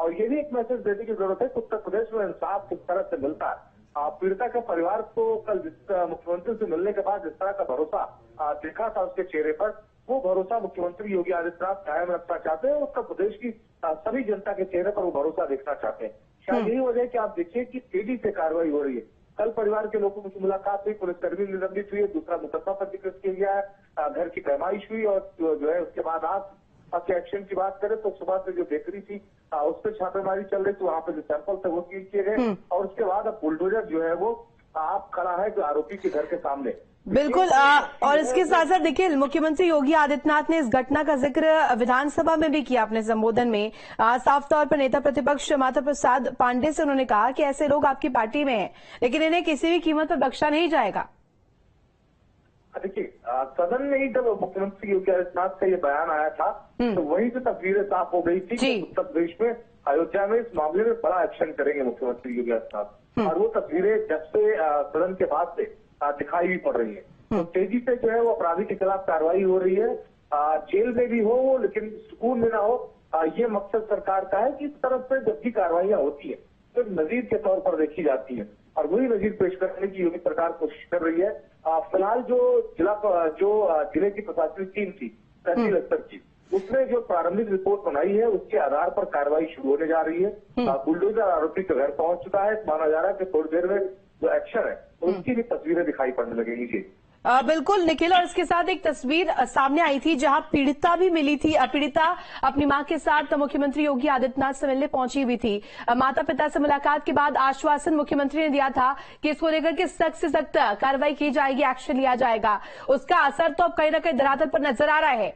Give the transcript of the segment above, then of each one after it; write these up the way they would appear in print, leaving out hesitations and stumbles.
और ये भी एक मैसेज देने की जरूरत है कि उत्तर प्रदेश में इंसाफ किस तरह से मिलता है। पीड़िता के परिवार को कल मुख्यमंत्री से मिलने के बाद जिस तरह का भरोसा देखा था उसके चेहरे पर, वो भरोसा मुख्यमंत्री योगी आदित्यनाथ कायम रखना चाहते हैं। उत्तर प्रदेश की सभी जनता के चेहरे पर वो भरोसा देखना चाहते हैं। शायद यही वजह है कि आप देखिए कि तेजी से कार्रवाई हो रही है। कल परिवार के लोगों की मुलाकात हुई, पुलिसकर्मी निलंबित हुई, दूसरा मुकदमा पंजीकृत किया गया है, घर की पैमाइश हुई और जो है उसके बाद आज के एक्शन की बात करें तो सुबह से जो बेकरी थी उस पर छापेमारी चल रही थी, वहां पे जो सैंपल थे वो सीज किए गए और उसके बाद अब बुलडोजर जो है वो आप खड़ा है जो आरोपी के घर के सामने। बिल्कुल और इसके साथ साथ देखिए मुख्यमंत्री योगी आदित्यनाथ ने इस घटना का जिक्र विधानसभा में भी किया अपने संबोधन में। साफ तौर पर नेता प्रतिपक्ष माता प्रसाद पांडे से उन्होंने कहा कि ऐसे लोग आपकी पार्टी में हैं, लेकिन इन्हें किसी भी कीमत पर बख्शा नहीं जाएगा। देखिए सदन में ही जब मुख्यमंत्री योगी आदित्यनाथ का ये बयान आया था तो वही से तस्वीरें साफ हो गई थी कि उत्तर प्रदेश में अयोध्या में इस मामले में बड़ा एक्शन करेंगे मुख्यमंत्री योगी आदित्यनाथ, और वो तस्वीरें जब से सदन के बाद से दिखाई भी पड़ रही है। तो तेजी से जो है वो अपराधी के खिलाफ कार्रवाई हो रही है, जेल में भी हो वो लेकिन सुकून में ना हो। ये मकसद सरकार का है कि इस तरफ से जब भी कार्रवाइयां होती है तो नजीर के तौर पर देखी जाती है और वही नजीर पेश करने की योगी सरकार कोशिश कर रही है। फिलहाल जो जिले की प्रशासनिक टीम थी तहसील स्तर की, उसने जो प्रारंभिक रिपोर्ट बनाई है उसके आधार पर कार्रवाई शुरू होने जा रही है। बुलडोजर आरोपी के घर पहुंच चुका है, माना जा रहा है कि थोड़ी देर में जो एक्शन है उसकी भी तस्वीरें दिखाई पड़ने लगेंगी जी। बिल्कुल निखिल, और इसके साथ एक तस्वीर सामने आई थी जहां पीड़िता भी मिली थी। पीड़िता अपनी मां के साथ मुख्यमंत्री योगी आदित्यनाथ से मिलने पहुंची हुई थी। माता पिता से मुलाकात के बाद आश्वासन मुख्यमंत्री ने दिया था कि इसको लेकर के सख्त से सख्त कार्रवाई की जाएगी, एक्शन लिया जाएगा। उसका असर तो अब कहीं ना कहीं धरातल पर नजर आ रहा है।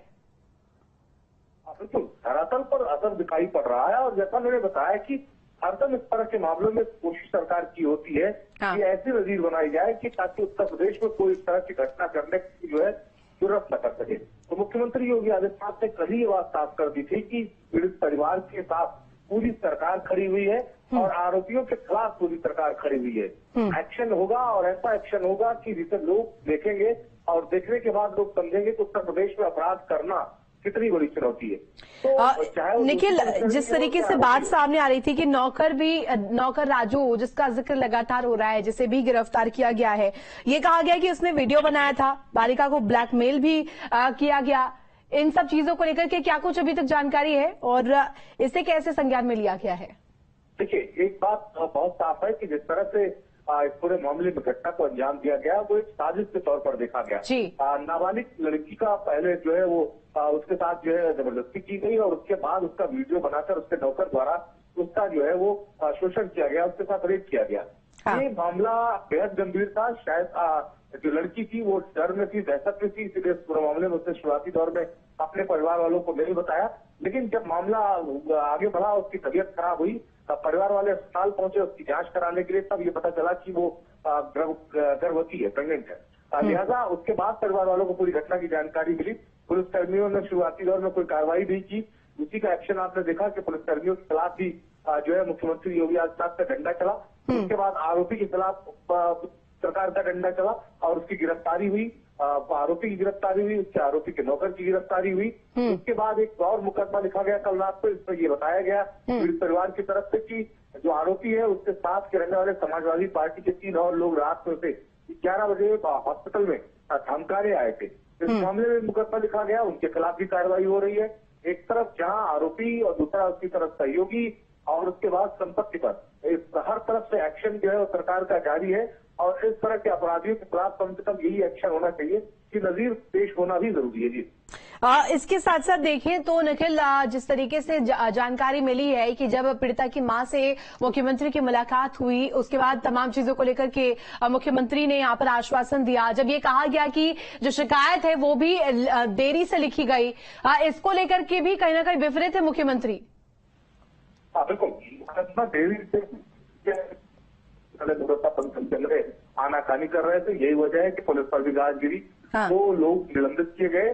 बिल्कुल धरातल पर असर दिखाई पड़ रहा है और जैसा मैंने बताया कि हरदम इस तरह के मामलों में कोशिश सरकार की होती है कि ऐसी नजीर बनाई जाए कि ताकि उत्तर प्रदेश में कोई इस तरह की घटना करने की जो है जरूरत न कर सके। तो मुख्यमंत्री योगी आदित्यनाथ ने कल ही ये बात साफ कर दी थी कि पीड़ित परिवार के साथ पूरी सरकार खड़ी हुई है और आरोपियों के खिलाफ पूरी सरकार खड़ी हुई है। एक्शन होगा और ऐसा एक्शन होगा कि जिसे लोग देखेंगे और देखने के बाद लोग समझेंगे कि उत्तर प्रदेश में अपराध करना कितनी बड़ी चुनौती है। तो निखिल, जिस तरीके से बात सामने आ रही थी कि नौकर राजू जिसका जिक्र लगातार हो रहा है, जिसे भी गिरफ्तार किया गया है, ये कहा गया कि उसने वीडियो बनाया था, बालिका को ब्लैकमेल भी किया गया। इन सब चीजों को लेकर के क्या कुछ अभी तक जानकारी है और इसे कैसे संज्ञान में लिया गया है? देखिए एक बात बहुत साफ है कि जिस तरह से इस पूरे मामले में घटना को अंजाम दिया गया वो एक साजिश के तौर पर देखा गया। नाबालिग लड़की का पहले जो है वो उसके साथ जो है जबरदस्ती की गई और उसके बाद उसका वीडियो बनाकर उसके नौकर द्वारा उसका जो है वो शोषण किया गया, उसके साथ रेप किया गया। ये मामला बेहद गंभीर था। शायद जो लड़की थी वो डर में थी, दहशत में थी, इसलिए पूरे मामले में उसने शुरुआती दौर में अपने परिवार वालों को नहीं बताया। लेकिन जब मामला आगे बढ़ा, उसकी तबीयत खराब हुई, परिवार वाले अस्पताल पहुंचे उसकी जांच कराने के लिए, तब ये पता चला कि वो गर्भवती है, प्रेग्नेंट है। लिहाजा उसके बाद परिवार वालों को पूरी घटना की जानकारी मिली। पुलिसकर्मियों ने शुरुआती दौर में कोई कार्रवाई नहीं की। उसी का एक्शन आपने देखा कि पुलिसकर्मियों के खिलाफ भी जो है मुख्यमंत्री योगी आदित्यनाथ का डंडा चला। उसके बाद आरोपी के खिलाफ सरकार का डंडा चला और उसकी गिरफ्तारी हुई, आरोपी की गिरफ्तारी हुई, उसके आरोपी के नौकर की गिरफ्तारी हुई। उसके बाद एक और मुकदमा लिखा गया कल रात को, इसमें ये बताया गया पीड़ित परिवार की तरफ से कि जो आरोपी है उसके साथ के रहने वाले समाजवादी पार्टी के 3 और लोग रात में से 11 बजे हॉस्पिटल में धमकाने आए थे। इस मामले में मुकदमा लिखा गया, उनके खिलाफ भी कार्रवाई हो रही है। एक तरफ जहां आरोपी और दूसरा उसकी तरफ सहयोगी और उसके बाद संपत्ति पर हर तरफ से एक्शन जो है वो सरकार का जारी है और इस तरह के अपराधियों के खिलाफ कम से कम यही एक्शन होना चाहिए कि नजीर पेश होना भी जरूरी है जी। इसके साथ साथ देखें तो निखिल, जिस तरीके से जानकारी मिली है कि जब पीड़िता की मां से मुख्यमंत्री की मुलाकात हुई, उसके बाद तमाम चीजों को लेकर के मुख्यमंत्री ने यहां पर आश्वासन दिया। जब ये कहा गया कि जो शिकायत है वो भी देरी से लिखी गई, इसको लेकर के भी कहीं ना कहीं विपरीत है मुख्यमंत्री। बिल्कुल देरी से आनाकानी कर रहे थे, यही वजह है कि पुलिस पर भी गाज गिरी। 2 लोग निलंबित किए गए,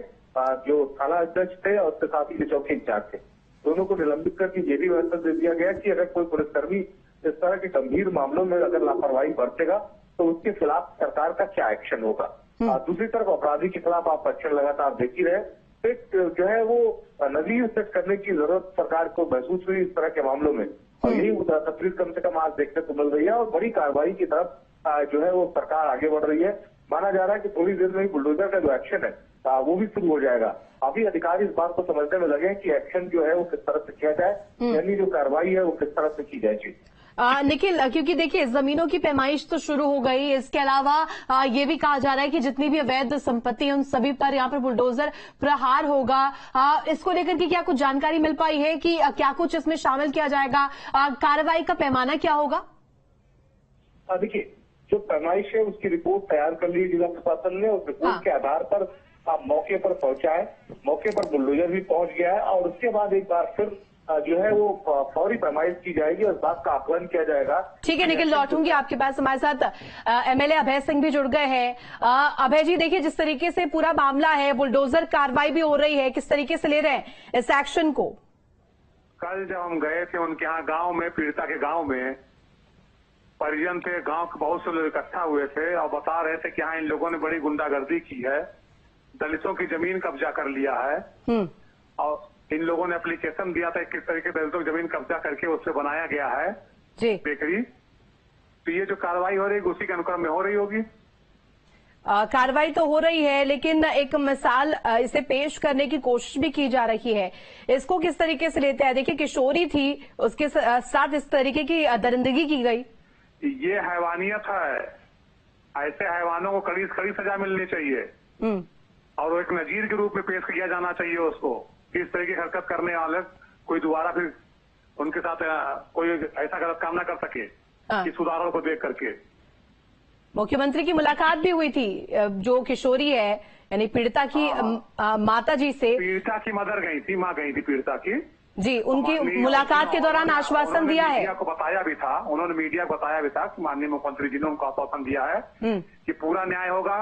जो थाना अध्यक्ष थे और उसके साथ ही चौकी इंचार्ज थे, दोनों को निलंबित करके ये भी मैसेज दे दिया गया कि अगर कोई पुलिसकर्मी इस तरह के गंभीर मामलों में अगर लापरवाही बरतेगा तो उसके खिलाफ सरकार का क्या एक्शन होगा। दूसरी तरफ अपराधी के खिलाफ आप एक्शन लगातार देख ही रहे। एक जो है वो नजीर सेट करने की जरूरत सरकार को महसूस हुई इस तरह के मामलों में, और यही तस्वीर कम से कम आज देखने को मिल रही है। और बड़ी कार्रवाई की तरफ जो है वो सरकार आगे बढ़ रही है। माना जा रहा है कि थोड़ी देर में ही बुलडोजर का जो एक्शन है वो भी शुरू हो जाएगा। अभी अधिकारी इस बात को समझने में लगे कि एक्शन जो है वो किस तरह से किया जाए, यानी जो कार्रवाई है वो किस तरह से की जाएगी। निखिल, क्योंकि देखिए जमीनों की पैमाइश तो शुरू हो गई, इसके अलावा ये भी कहा जा रहा है कि जितनी भी अवैध संपत्ति है उन सभी पर यहाँ पर बुलडोजर प्रहार होगा। इसको लेकर के क्या कुछ जानकारी मिल पाई है कि क्या कुछ इसमें शामिल किया जाएगा? कार्रवाई का पैमाना क्या होगा? देखिए, जो पैमाइश है उसकी रिपोर्ट तैयार कर ली जिला प्रशासन ने। उस रिपोर्ट के आधार पर मौके पर पहुंचा है, मौके पर बुलडोजर भी पहुंच गया है, और उसके बाद एक बार फिर जो है वो फौरी पैमाइश की जाएगी और इस बात का आकलन किया जाएगा। ठीक है निखिल, लौटूंगी आपके पास। हमारे साथ एमएलए अभय सिंह भी जुड़ गए हैं। अभय जी, देखिए जिस तरीके से पूरा मामला है, बुलडोजर कार्रवाई भी हो रही है, किस तरीके से ले रहे हैं इस एक्शन को? कल जब हम गए थे उनके यहाँ गांव में, पीड़िता के गांव में, परिजन थे, गांव के बहुत से लोग इकट्ठा हुए थे और बता रहे थे कि हाँ इन लोगों ने बड़ी गुंडागर्दी की है, दलितों की जमीन कब्जा कर लिया है, और इन लोगों ने एप्लीकेशन दिया था किस तरीके से दलितों की जमीन कब्जा करके उससे बनाया गया है जी बेकरी। तो ये जो कार्रवाई हो रही है उसी के अनुक्रम में हो रही होगी। कार्रवाई तो हो रही है, लेकिन एक मिसाल इसे पेश करने की कोशिश भी की जा रही है। इसको किस तरीके से लेते हैं? देखिए किशोरी थी, उसके साथ इस तरीके की दरिंदगी की गई। ये हैवानियत है, ऐसे हैवानों को कड़ी से कड़ी सजा मिलनी चाहिए और वो एक नजीर के रूप में पेश किया जाना चाहिए उसको। इस तरह की हरकत करने वाले कोई दोबारा फिर उनके साथ कोई ऐसा गलत काम ना कर सके कि सुधारों को देख करके। मुख्यमंत्री की मुलाकात भी हुई थी, जो किशोरी है यानी पीड़िता की माता जी से। पीड़िता की मदर गई थी, माँ गई थी पीड़िता की जी। उनकी मुलाकात के दौरान आश्वासन दिया है, मीडिया को बताया भी था, उन्होंने मीडिया को बताया भी था कि माननीय मुख्यमंत्री जी ने उनको आश्वासन दिया है कि पूरा न्याय होगा,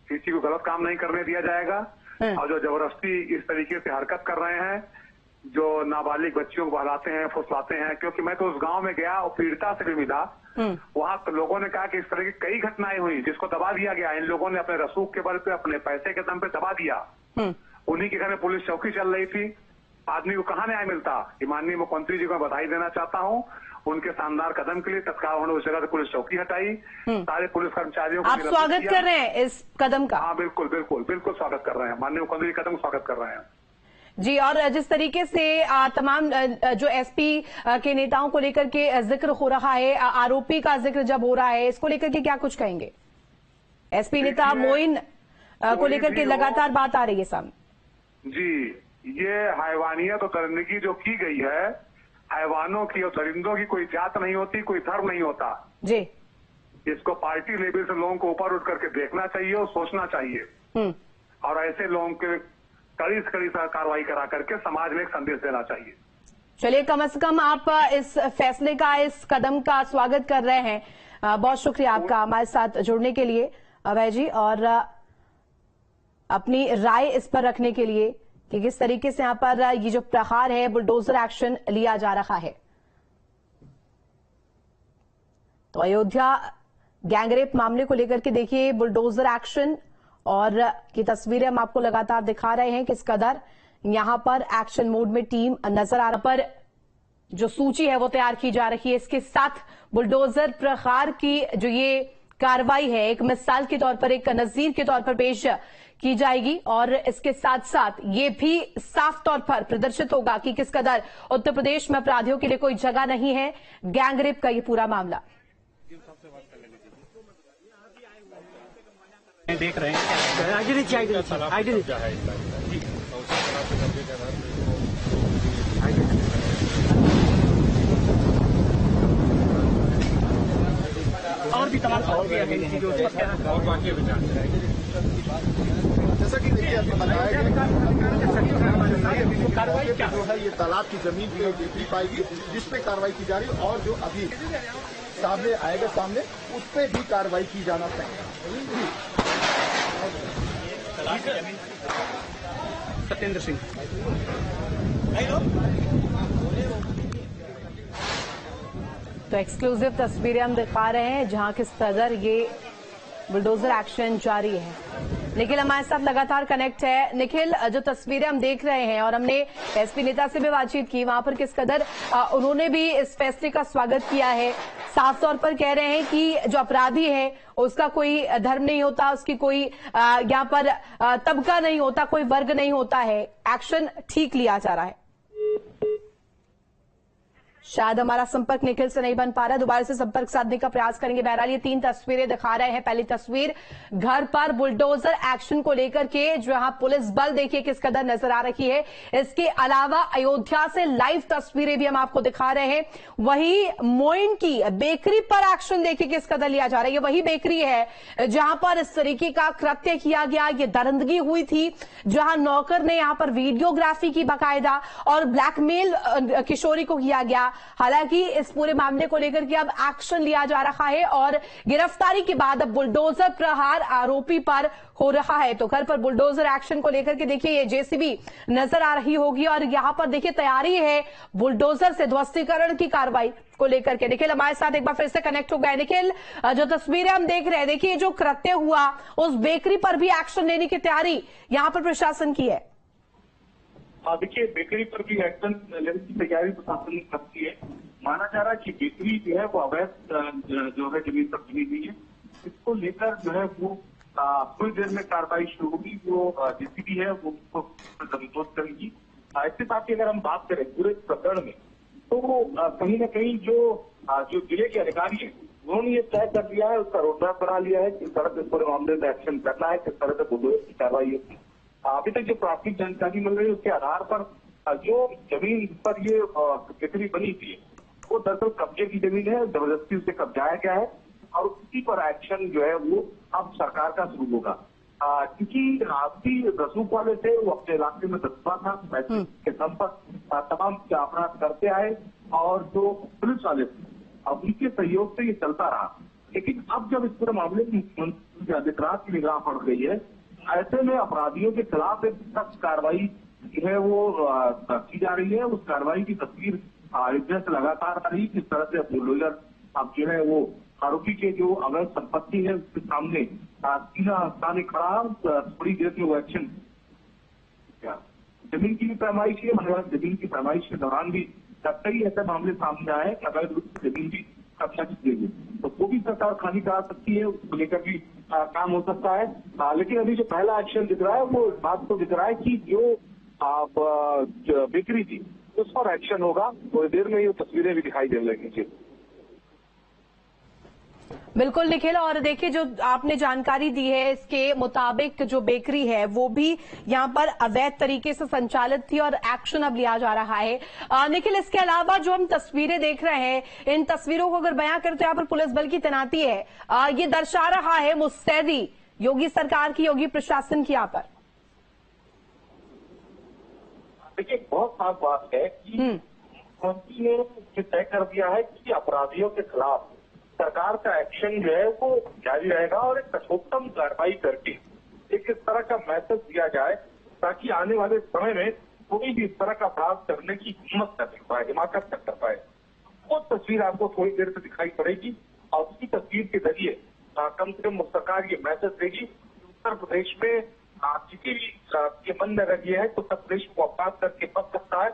किसी को गलत काम नहीं करने दिया जाएगा, और जो जबरदस्ती इस तरीके से हरकत कर रहे हैं, जो नाबालिग बच्चियों को बहलाते हैं, फुसलाते हैं। क्योंकि मैं तो उस गांव में गया और पीड़िता से भी मिला, वहां तो लोगों ने कहा कि इस तरह की कई घटनाएं हुई जिसको दबा दिया गया। इन लोगों ने अपने रसूख के बल पे, अपने पैसे के दम पे दबा दिया। उन्हीं के घर में पुलिस चौकी चल रही थी, आदमी को कहाँ न्याय मिलता। माननीय मुख्यमंत्री जी को बधाई देना चाहता हूँ उनके शानदार कदम के लिए। तत्काल उन्होंने उस जगह से पुलिस चौकी हटाई, सारे पुलिस कर्मचारियों को आप स्वागत कर रहे हैं इस कदम का? हाँ बिल्कुल बिल्कुल बिल्कुल स्वागत कर रहे हैं, माननीय मुख्यमंत्री जी कदम स्वागत कर रहे हैं जी। और जिस तरीके से तमाम जो एसपी के नेताओं को लेकर के जिक्र हो रहा है, आरोपी का जिक्र जब हो रहा है, इसको लेकर के क्या कुछ कहेंगे? एसपी नेता मोइन को लेकर के लगातार बात आ रही है सामने जी। ये हैवानियत और दरिंदगी जो की गई है, हैवानों की और दरिंदों की कोई जात नहीं होती, कोई धर्म नहीं होता जी। इसको पार्टी लेवल से लोगों को ऊपर उठ करके देखना चाहिए और सोचना चाहिए, और ऐसे लोगों के कड़ी से कड़ी कार्रवाई करा करके समाज में एक संदेश देना चाहिए। चलिए, कम से कम आप इस फैसले का, इस कदम का स्वागत कर रहे हैं। बहुत शुक्रिया आपका हमारे साथ जुड़ने के लिए अभय जी, और अपनी राय इस पर रखने के लिए कि किस तरीके से यहाँ पर ये जो प्रहार है, बुलडोजर एक्शन लिया जा रहा है। तो अयोध्या गैंगरेप मामले को लेकर के देखिए बुलडोजर एक्शन और की तस्वीरें हम आपको लगातार दिखा रहे हैं, किस कदर यहां पर एक्शन मोड में टीम नजर आ रहा पर जो सूची है वो तैयार की जा रही है। इसके साथ बुलडोजर प्रहार की जो ये कार्रवाई है, एक मिसाल के तौर पर, एक नजीर के तौर पर पेश की जाएगी, और इसके साथ साथ ये भी साफ तौर पर प्रदर्शित होगा कि किस कदर उत्तर प्रदेश में अपराधियों के लिए कोई जगह नहीं है। गैंगरेप का ये पूरा मामला देख रहे हैं। और भी तमाम और भी जैसा कि देखिए आपको बताया कार्रवाई क्या जो है, ये तालाब की जमीन पे बिक्री पाएगी जिस पे कार्रवाई की जा रही है, और जो अभी सामने आएगा सामने उस पे भी कार्रवाई की जाना चाहिए। सत्येंद्र सिंह तो एक्सक्लूसिव तस्वीरें हम दिखा रहे हैं जहां किस कदर ये बुलडोजर एक्शन जारी है। निखिल हमारे साथ लगातार कनेक्ट है। निखिल, जो तस्वीरें हम देख रहे हैं और हमने एसपी नेता से भी बातचीत की, वहां पर किस कदर उन्होंने भी इस फैसले का स्वागत किया है। साफ तौर पर कह रहे हैं कि जो अपराधी है उसका कोई धर्म नहीं होता, उसकी कोई यहाँ पर तबका नहीं होता, कोई वर्ग नहीं होता है, एक्शन ठीक लिया जा रहा है। शायद हमारा संपर्क निखिल से नहीं बन पा रहा, दोबारा से संपर्क साधने का प्रयास करेंगे। बहरहाल ये 3 तस्वीरें दिखा रहे हैं। पहली तस्वीर घर पर बुलडोजर एक्शन को लेकर के जहां पुलिस बल देखिए किस कदर नजर आ रही है। इसके अलावा अयोध्या से लाइव तस्वीरें भी हम आपको दिखा रहे हैं। वही मोइन की बेकरी पर एक्शन देखिए किस कदर लिया जा रहा है। ये वही बेकरी है जहां पर इस तरीके का कृत्य किया गया, ये दरिंदगी हुई थी, जहां नौकर ने यहां पर वीडियोग्राफी की बाकायदा और ब्लैकमेल किशोरी को किया गया। हालांकि इस पूरे मामले को लेकर के अब एक्शन लिया जा रहा है और गिरफ्तारी के बाद अब बुलडोजर प्रहार आरोपी पर हो रहा है। तो घर पर बुलडोजर एक्शन को लेकर के देखिए ये जेसीबी नजर आ रही होगी और यहां पर देखिए तैयारी है बुलडोजर से ध्वस्तीकरण की कार्रवाई को लेकर के। निखिल हमारे साथ एक बार फिर से कनेक्ट हो गए। निखिल, जो तस्वीरें हम देख रहे हैं, देखिए जो कृत्य हुआ उस बेकरी पर भी एक्शन लेने की तैयारी यहां पर प्रशासन की है। देखिए, बेकरी पर भी एक्शन लेने की तैयारी प्रशासन ने करती है। माना जा रहा है कि बेकरी जो है वो अवैध जो है जमीन पर बनी हुई है। इसको लेकर जो है वो थोड़ी देर में कार्रवाई शुरू होगी। वो जेसीबी है वो उसको संतोष करेगी। इसके साथ ही अगर हम बात करें पूरे प्रकरण में, तो कहीं न कहीं जो जिले के अधिकारी है उन्होंने ये तय कर लिया है, उसका रोडमैप बना लिया है किस तरह से पूरे मामले में एक्शन करना है, किस तरह से बुलडोजर की कार्रवाई होगी। अभी तक जो प्राथमिक जानकारी मिल रही है उसके आधार पर जो जमीन पर ये बेकरी बनी थी वो दरअसल कब्जे की जमीन है, जबरदस्ती उसे कब्जाया गया है और उसी पर एक्शन जो है वो अब सरकार का शुरू होगा। क्योंकि आपसी रसूख वाले थे, वो अपने इलाके में दस्ता था, पैसे के संपर्क तमाम अपराध करते आए और जो पुलिस वाले थे अब उनके सहयोग से ये चलता रहा। लेकिन अब जब इस पूरे मामले की मुख्यमंत्री अधिकार की निगाह पड़ गई है, ऐसे में अपराधियों के खिलाफ एक सख्त कार्रवाई जो है वो की जा रही है। उस कार्रवाई की तस्वीर अयोध्या से लगातार आ रही, किस तरह से बुलडोजर अब जो है वो आरोपी के जो अवैध संपत्ति है उसके सामने सीधा स्थान खड़ा, थोड़ी देर में वो एक्शन। जमीन की भी पैमाइश है, जमीन की पैमाइश के दौरान भी कई ऐसे मामले सामने आए कि अवैध रूप से जमीन भी कब्जा की गई, तो वो भी सरकार खाली करा सकती है, उसको लेकर भी काम हो सकता है। लेकिन अभी जो पहला एक्शन दिख रहा है वो इस बात को दिख रहा है कि जो बिक्री थी उस पर एक्शन होगा। थोड़ी देर में ये तस्वीरें भी दिखाई देने लगेंगी। बिल्कुल निखिल, और देखिए जो आपने जानकारी दी है इसके मुताबिक जो बेकरी है वो भी यहां पर अवैध तरीके से संचालित थी और एक्शन अब लिया जा रहा है। निखिल, इसके अलावा जो हम तस्वीरें देख रहे हैं, इन तस्वीरों को अगर बयां करते यहाँ पर पुलिस बल की तैनाती है, ये दर्शा रहा है मुस्तैदी योगी सरकार की, योगी प्रशासन की यहाँ पर। देखिए, बहुत साफ बात है कि मुख्यमंत्री ने तय कर दिया है कि अपराधियों के खिलाफ सरकार का एक्शन जो है वो जारी रहेगा और एक कठोरतम कार्रवाई करके एक इस तरह का मैसेज दिया जाए ताकि आने वाले समय में कोई भी इस तरह का अपराध करने की हिम्मत न कर पाए, हिमाकत न कर पाए। वो तस्वीर आपको थोड़ी देर से दिखाई पड़ेगी और उसी तस्वीर के जरिए कम से कम सरकार ये मैसेज देगी कि उत्तर प्रदेश में किसी भी के मन में अगर ये है तो उत्तर प्रदेश को अपराध करके बच सकता है,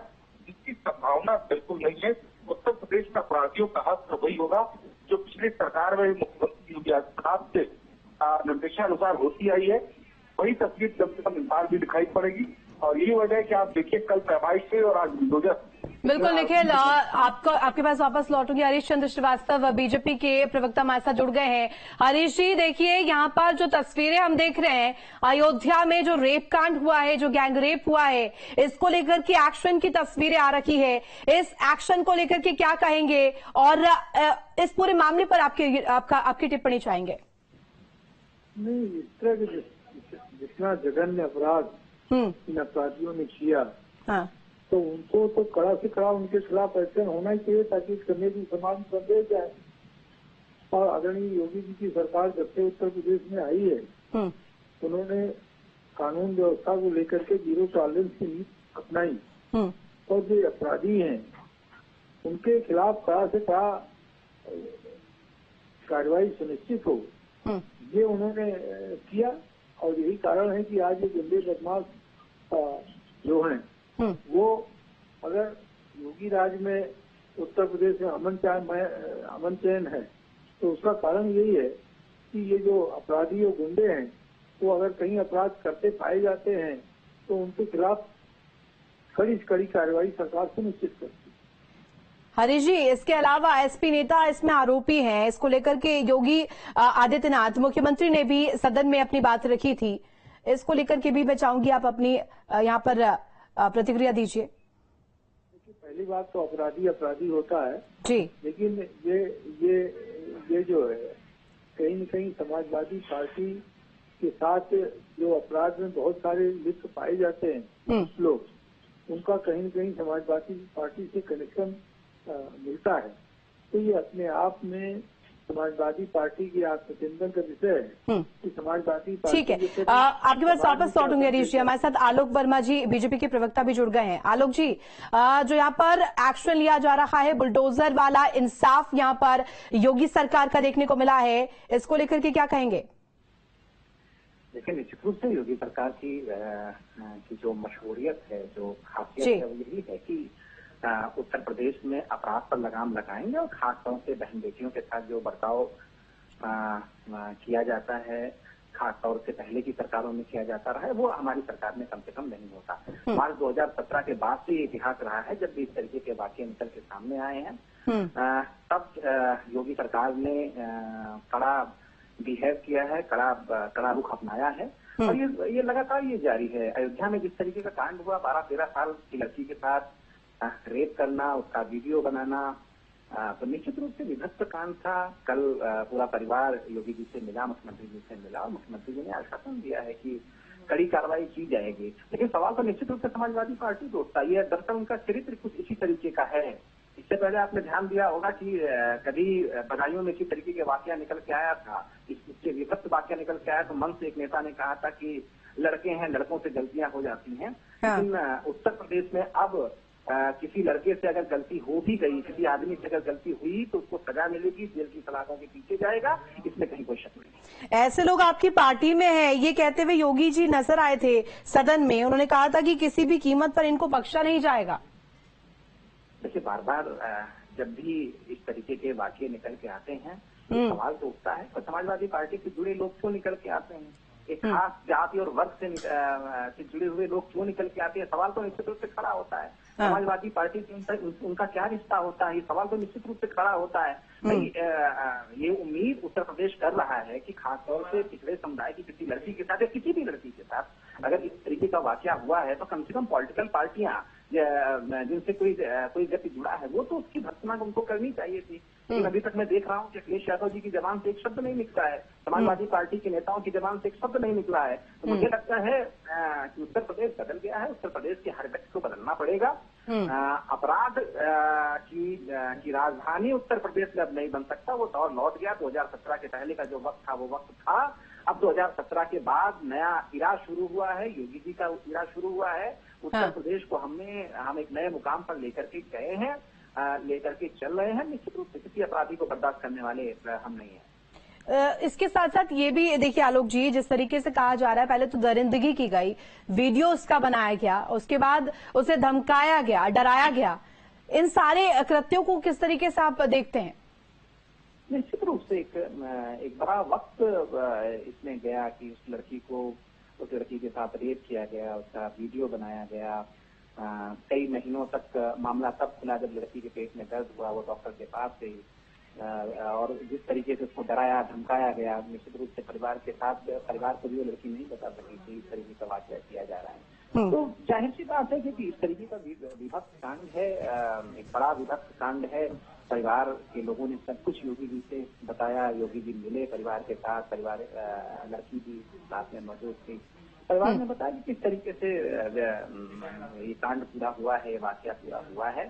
इसकी संभावना बिल्कुल नहीं है। उत्तर प्रदेश में अपराधियों का हक तो वही होगा जो पिछली सरकार में मुख्यमंत्री योगी आदित्यनाथ से निर्देशानुसार होती आई है। वही तस्वीर कम से कम इस बार भी दिखाई पड़ेगी और यही वजह है कि आप देखिए कल पैमाइश से और आज बुलडोजर। बिल्कुल निखिल, आपके पास वापस लौटूंगी। हरीश चंद्र श्रीवास्तव बीजेपी के प्रवक्ता हमारे साथ जुड़ गए हैं। हरीश जी, देखिए यहाँ पर जो तस्वीरें हम देख रहे हैं, अयोध्या में जो रेप कांड हुआ है, जो गैंग रेप हुआ है, इसको लेकर के एक्शन की तस्वीरें आ रखी है। इस एक्शन को लेकर के क्या कहेंगे और इस पूरे मामले पर आपकी टिप्पणी चाहेंगे? नहीं, इस तरह के जितना जघन्य अपराध इन अपराधियों ने किया, हाँ, तो उनको तो कड़ा से कड़ा उनके खिलाफ एक्शन होना ही चाहिए ताकि करने की समाज संदेश जाए। और आदरणीय योगी जी की सरकार जब से उत्तर प्रदेश में आई है उन्होंने कानून व्यवस्था को लेकर के जीरो टॉलरेंस की नीति अपनाई और जो अपराधी हैं उनके खिलाफ कड़ा से कड़ा कार्रवाई सुनिश्चित हो, ये उन्होंने किया। और यही कारण है कि आज ये गुंडे बदमाश जो हैं वो अगर योगी राज में उत्तर प्रदेश में अमन चैन है तो उसका कारण यही है कि ये जो अपराधी और गुंडे हैं वो अगर कहीं अपराध करते पाए जाते हैं तो उनके खिलाफ कड़ी से कड़ी कार्रवाई सरकार सुनिश्चित करती है। हरीश जी, इसके अलावा एसपी नेता इसमें आरोपी हैं। इसको लेकर के योगी आदित्यनाथ मुख्यमंत्री ने भी सदन में अपनी बात रखी थी। इसको लेकर के भी मैं चाहूंगी आप अपनी यहाँ पर प्रतिक्रिया दीजिए। पहली बात तो अपराधी होता है जी, लेकिन ये जो है कहीं न कहीं समाजवादी पार्टी के साथ जो अपराध में बहुत सारे लिप्त पाए जाते हैं लोग, उनका कहीं न कहीं समाजवादी पार्टी से कनेक्शन मिलता है। तो ये अपने आप में समाजवादी पार्टी की आत्मचिंतन का विषय है कि समाजवादी पार्टी। ठीक है, आपके पास वापस लौटूंगे हरीश जी। हमारे साथ आलोक वर्मा जी बीजेपी के प्रवक्ता भी जुड़ गए हैं। आलोक जी, जो यहाँ पर एक्शन लिया जा रहा है, बुलडोजर वाला इंसाफ यहाँ पर योगी सरकार का देखने को मिला है, इसको लेकर के क्या कहेंगे? देखिए, निश्चित रूप से योगी सरकार की जो मशहूरियत है, जो खासियत है, वो यही है कि उत्तर प्रदेश में अपराध पर लगाम लगाएंगे और खासतौर से बहन बेटियों के साथ जो बर्ताव किया जाता है, खासतौर से पहले की सरकारों में किया जाता रहा है, वो हमारी सरकार में कम से कम नहीं होता। मार्च 2017 के बाद से ये इतिहास रहा है जब भी इस तरीके के वाकये निकल के सामने आए हैं। तब योगी सरकार ने कड़ा बिहेव किया है, कड़ा रुख अपनाया है और ये लगातार ये जारी है। अयोध्या में जिस तरीके का कांड हुआ, 12-13 साल की लड़की के साथ रेप करना, उसका वीडियो बनाना, तो निश्चित रूप से विभत्स कांड था। कल पूरा परिवार योगी जी से मिला, मुख्यमंत्री जी से मिला और मुख्यमंत्री जी ने आश्वासन दिया है कि कड़ी कार्रवाई की जाएगी। लेकिन सवाल तो निश्चित रूप से समाजवादी पार्टी को उठता है। दरअसल उनका चरित्र कुछ इसी तरीके का है। इससे पहले आपने ध्यान दिया होगा कि कभी बदायूं में इसी तरीके के वाकया निकल के आया था, इससे विभत्स वाकया निकल के आया तो मन से एक नेता ने कहा था कि लड़के हैं, लड़कों से गलतियां हो जाती हैं। लेकिन उत्तर प्रदेश में अब किसी लड़के से अगर गलती हो भी गई, किसी आदमी से अगर गलती हुई तो उसको सजा मिलेगी, जेल की सलाखों के पीछे जाएगा, इसमें कहीं कोई शक नहीं। ऐसे लोग आपकी पार्टी में हैं, ये कहते हुए योगी जी नजर आए थे सदन में। उन्होंने कहा था कि किसी भी कीमत पर इनको बख्शा नहीं जाएगा। देखिए, बार बार जब भी इस तरीके के वाकये निकल के आते हैं तो सवाल तो उठता है, तो समाजवादी पार्टी से जुड़े लोग क्यों निकल के आते हैं, एक खास जाति और वर्ग से जुड़े हुए लोग क्यों निकल के आते हैं, सवाल तो निश्चित रूप से खड़ा होता है। समाजवादी पार्टी से उनका क्या रिश्ता होता है, ये सवाल तो निश्चित रूप से खड़ा होता है। भाई, ये उम्मीद उत्तर प्रदेश कर रहा है कि खासतौर से पिछड़े समुदाय की किसी लड़की के साथ या किसी भी लड़की के साथ अगर इस तरीके का वाकया हुआ है तो कम से कम पॉलिटिकल पार्टियां जिनसे कोई व्यक्ति जुड़ा है वो तो उसकी भर्त्सना उनको करनी चाहिए थी। लेकिन अभी तक मैं देख रहा हूँ कि अखिलेश यादव जी की जबान से एक शब्द नहीं निकला है, समाजवादी पार्टी के नेताओं की जबान से एक शब्द नहीं निकला है। तो मुझे लगता है कि उत्तर प्रदेश बदल गया है, उत्तर प्रदेश के हर व्यक्ति को बदलना पड़ेगा। अपराध की राजधानी उत्तर प्रदेश में अब नहीं बन सकता, वो दौर लौट गया। 2017 के पहले का जो वक्त था वो वक्त था। अब 2017 के बाद नया इरा शुरू हुआ है, योगी जी का इरा शुरू हुआ है। उत्तर प्रदेश को हम एक नए मुकाम पर लेकर के गए हैं, लेकर के चल रहे हैं। निश्चित रूप से किसी अपराधी को बर्दाश्त करने वाले हम नहीं हैं। इसके साथ साथ ये भी देखिए आलोक जी, जिस तरीके से कहा जा रहा है, पहले तो दरिंदगी की गई, वीडियो उसका बनाया गया, उसके बाद उसे धमकाया गया, डराया गया, इन सारे कृत्यों को किस तरीके से आप देखते हैं? निश्चित रूप से एक बड़ा वक्त इसमें गया कि उस लड़की के साथ रेप किया गया, उसका वीडियो बनाया गया। कई महीनों तक मामला तब खुला जब लड़की के पेट में दर्द हुआ, वो डॉक्टर के पास गई और जिस तरीके से उसको डराया धमकाया गया, निश्चित रूप से परिवार को भी वो लड़की नहीं बता सकी थी इस तरीके का वाकया किया जा रहा है। तो जाहिर सी बात है कि इस तरीके का विभत्स कांड है, एक बड़ा विभत्स कांड है। परिवार के लोगों ने सब कुछ योगी जी से बताया, योगी जी मिले परिवार के साथ, लड़की भी साथ में मौजूद थी। परिवार ने बताया कि किस तरीके से ये कांड पूरा हुआ है, वाकया पूरा हुआ है।